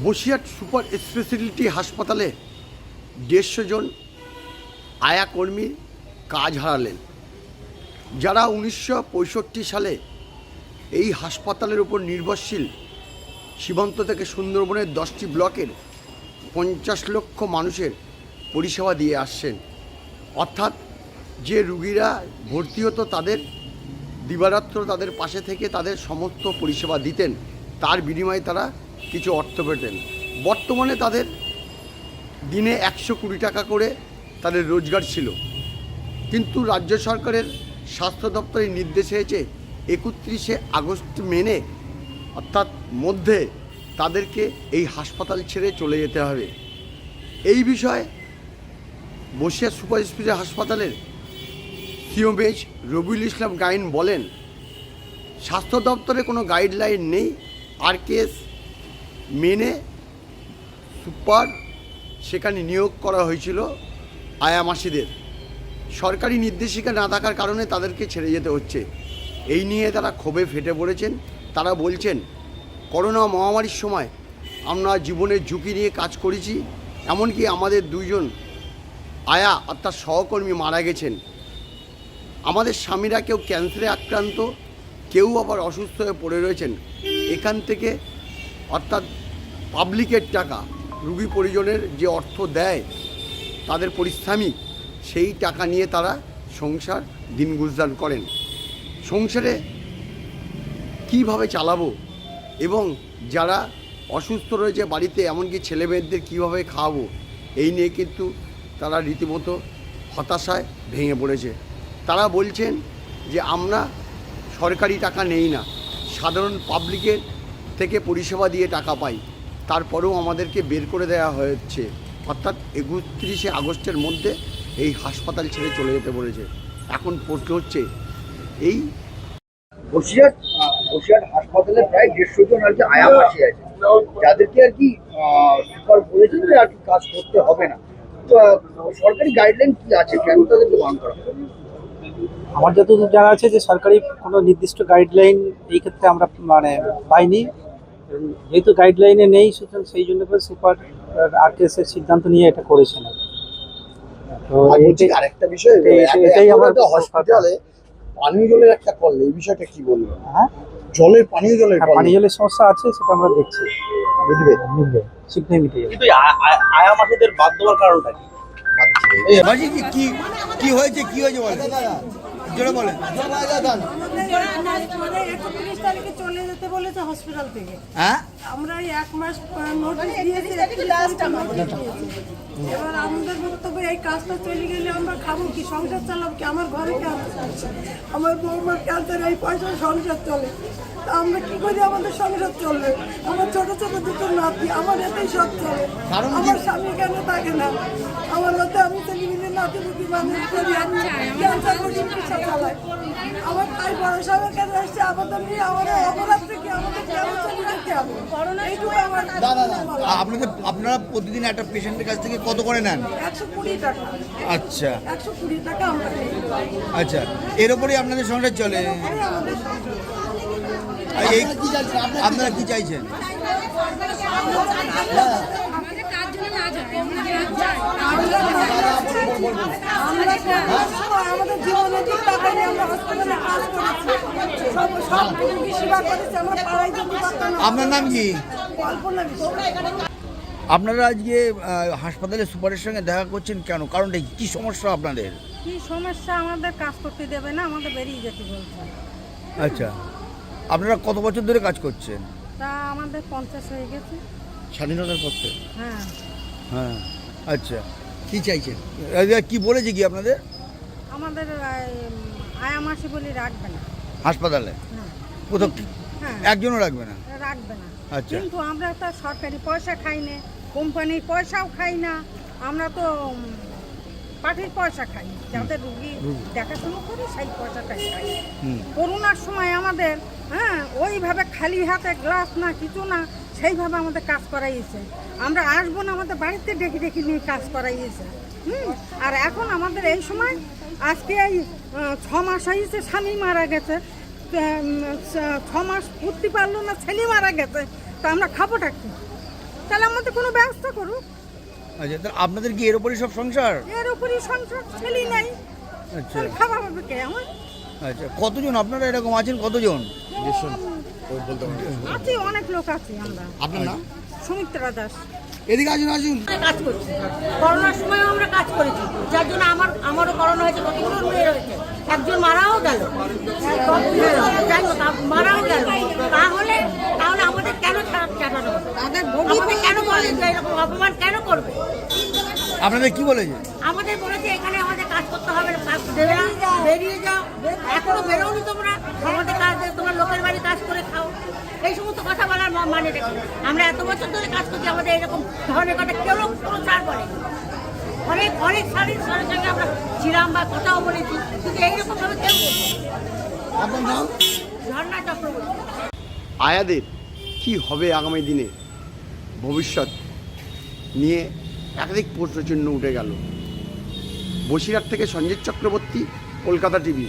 Basirhat super speciality হাসপাতালে 150 জন আয়া কর্মী কাজ হারালেন, যারা 1965 সালে এই হাসপাতালের উপর নির্ভরশীল। সীমান্ত থেকে সুন্দরবনের 10টি ব্লকের 50 লক্ষ মানুষের পরিষেবা দিয়ে আসছেন। অর্থাৎ যে রুগীরা ভর্তি হতো তাদের দিবারাত্র তাদের পাশে থেকে তাদের সমস্ত পরিষেবা দিতেন, তার বিনিময়ে তারা কিছু অর্থ পেতেন। বর্তমানে তাদের দিনে 120 টাকা করে তাদের রোজগার ছিল, কিন্তু রাজ্য সরকারের স্বাস্থ্য দপ্তরের নির্দেশ হয়েছে 31শে আগস্ট মেনে অর্থাৎ মধ্যে তাদেরকে এই হাসপাতাল ছেড়ে চলে যেতে হবে। এই বিষয়ে বসিরহাট সুপার স্পেশালিটি হাসপাতালের সিওমেজ রবিউল ইসলাম গাইন বলেন, স্বাস্থ্য দপ্তরে কোনো গাইডলাইন নেই। আরকেএস মেনে সুপার সেখানে নিয়োগ করা হয়েছিল আয়া মাসিদের। সরকারি নির্দেশিকা না থাকার কারণে তাদেরকে ছেড়ে যেতে হচ্ছে। এই নিয়ে তারা ক্ষোভে ফেটে পড়েছেন। তারা বলছেন, করোনা মহামারীর সময় আমরা জীবনের ঝুঁকি নিয়ে কাজ করেছি, এমনকি আমাদের 2 জন আয়া অর্থাৎ সহকর্মী মারা গেছেন। আমাদের স্বামীরা কেউ ক্যান্সারে আক্রান্ত, কেউ আবার অসুস্থ হয়ে পড়ে রয়েছেন। এখান থেকে অর্থাৎ পাবলিকের টাকা, রুগী পরিজনের যে অর্থ দেয় তাদের পরিশ্রমিক, সেই টাকা নিয়ে তারা সংসার দিন গুজরান করেন। সংসারে কীভাবে চালাবো এবং যারা অসুস্থ রয়েছে বাড়িতে, এমনকি ছেলে মেয়েদের কীভাবে খাওয়াবো, এই নিয়ে কিন্তু তারা রীতিমতো হতাশায় ভেঙে পড়েছে। তারা বলছেন যে আমরা সরকারি টাকা নেই না, সাধারণ পাবলিকের থেকে পরিষেবা দিয়ে টাকা পাই, তারপরেও আমাদেরকে বের করে দেওয়া হয়েছে। অর্থাৎ 31শে আগস্টের মধ্যে এই হাসপাতাল ছেড়ে চলে যেতে বলেছে। এখন প্রশ্ন হচ্ছে, এই বসিরহাট হাসপাতালে প্রায় 150 জন আর কি আয়া মাসি আছে, যাদেরকে আর কি সুপার বলেছেন যে আর কি কাজ করতে হবে না। তো সরকারি গাইডলাইন কি আছে, কেন তাদেরকে বারণ করা হবে? আমার যতদূর জানা আছে যে সরকারি কোনো নির্দিষ্ট গাইডলাইন এই ক্ষেত্রে আমরা পাইনি। যেহেতু গাইডলাইনে নেই, সুতরাং সেই জন্য করে সুপার আরকেএসের সিদ্ধান্ত নিয়ে এটা করেছেন। তো আরেকটা বিষয়, এটাই আমার হসপিটালে পানীয় জলের একটা কল, এই বিষয়টা কি বলবেন? হ্যাঁ, পানীয় জলের সমস্যা আছে, সেটা আমরা দেখছি, মিলবে শীঘ্রই মিটে যাবে। কিন্তু আয়া মাসিদের বাদ দেওয়ার কারণটা কি? কি হয়েছে বলেন, জোরে বলেন। 31 তারিখে চলে যেতে বলেছে হসপিটাল থেকে। হ্যাঁ, আমরা 1 মাস নোটিশ দিয়েছি, এবার আমাদের বক্তব্য এই কাজটা চলে গেলে আমরা খাবো কি, সংসার চালাবো কি? আমার ঘরে ক্যান্সার আছে, আমার বৌমার ক্যান্সার, এই পয়সা সংসার চলে, তা আমরা কি করি? আমাদের সংসার চলবে? আমার ছোট ছোট 2 নাতি, আমার এতেই সব চলে। আমার স্বামী কেন থাকে না? আমার মধ্যে আমি ছেলেমেয়ে নাতি বুদ্ধি মানুষ করি, আমি ক্যান্সার করি, চিকিৎসা চালাই। আমার ভাই বড় সাহেবের কাছে আসছে, আমাদের নিয়ে আমাদের অপরাধ থেকে আমাদের কেমন চলে রাখতে হবে, এইটুকু আমার। আপনারা প্রতিদিন একটা পেশেন্টের কাছ থেকে কত করে নেন? 120 টাকা। আচ্ছা 120 টাকা আমরা নেই। আচ্ছা, এর উপরেই আপনাদের সংসার চলে। আমাদের সংসার। এই আপনারা কি চাইছেন? আমাদের জীবনে টাকা নিয়ে আমরা হসপিটালে কাজ করেছি, সব সেবা করেছি, আমরা পাড়ায় যেতে পারতাম না। আপনার নাম কি? কল্পনা বিষয়। আপনারা আজকে হাসপাতালে সুপারের সঙ্গে দেখা করছেন কেন? কারণটা কি সমস্যা আপনাদের? কি সমস্যা? আমাদের কাজ করতে দেবে না, আমাদের বেরিয়ে যেতে বলছে। আচ্ছা, আপনারা কত বছর ধরে কাজ করছেন? তা আমাদের 50 হয়ে গেছে। স্বাধীনতার পর থেকে? হ্যাঁ। হ্যাঁ, আচ্ছা, কি চাইছেন? কি বলেছে কি আপনাদের? আমাদের আয়া মাসি বলি রাখবে না হাসপাতালে হ্যাঁ। কোথাও হ্যাঁ, একজনও রাখবে না? রাখবে না। আচ্ছা, কিন্তু আমরা তো সরকারি পয়সা খাই না, কোম্পানির পয়সাও খাই না, আমরা তো পার্টির পয়সা খাই, যাদের রুগী দেখাশোনা করি সেই পয়সাটাই খাই। করোনার সময় আমাদের ওইভাবে খালি হাতে গ্লাস না কিছু না, সেইভাবে আমাদের কাজ করাইয়েছে। আমরা আসবো না, আমাদের বাড়িতে ডেকে ডেকে নিয়ে কাজ করাইয়েছে। আর এখন আমাদের এই সময় আজকে এই 6 মাস হয়েছে, স্বামী মারা গেছে, 6 মাস পূর্তি পারলো না, ছেলে মারা গেছে, তা আমরা খাবোটা কি? তাহলে আমাদের কোনো ব্যবস্থা করুক। আচ্ছা, তাহলে আপনাদের কি এর উপরই সব সংসার? এর উপরই সংসার, ছেলে নাই, আচ্ছা তাহলে খাবার হবে কে আমার? আচ্ছা, কতজন আপনারা এরকম আছেন, কতজন? আছি, অনেক লোক আছি আমরা। আপনার নাম? সুমিত্রা দাস। এদিকে আসুন আসুন। কাজ করছি, করোনার সময় আমরা কাজ করেছি, যার জন্য আমারও করোনা হয়েছে, কতগুলো মেয়ে রয়েছে, একজন মারাও গেল, যাই হোক, মারাও গেল। তাহলে আমাদের কেন চাটানো হবে? আমাদের কেন বলে যে এরকম অপমান কেন করবে? আপনাদের কি বলেছে? আমাদের বলেছে এখানে আমাদের কাজ করতে হবে না, কাজ দেবে না, বেরিয়ে যাও, এখনো বেরোনি তোমরা, আমাদের কাজ, তোমার লোকের বাড়ি কাজ করে খাও, এই সমস্ত কথা বলার মানে দেখো। আমরা এত বছর ধরে কাজ করছি, আমাদের এরকম ধরনের কথা কেউ কোনো ছাড় করে অনেক শাড়ির সঙ্গে আমরা ছিলাম বা কথাও বলেছি, কিন্তু এইরকম ভাবে কেউ আপনার নাম? ঝর্ণা চক্রবর্তী। আয়াদের কি হবে আগামী দিনে ভবিষ্যৎ নিয়ে একাধিক প্রশ্নচিহ্ন উঠে গেল। বসিরহাট থেকে সঞ্জিত চক্রবর্তী, কলকাতা টিভি।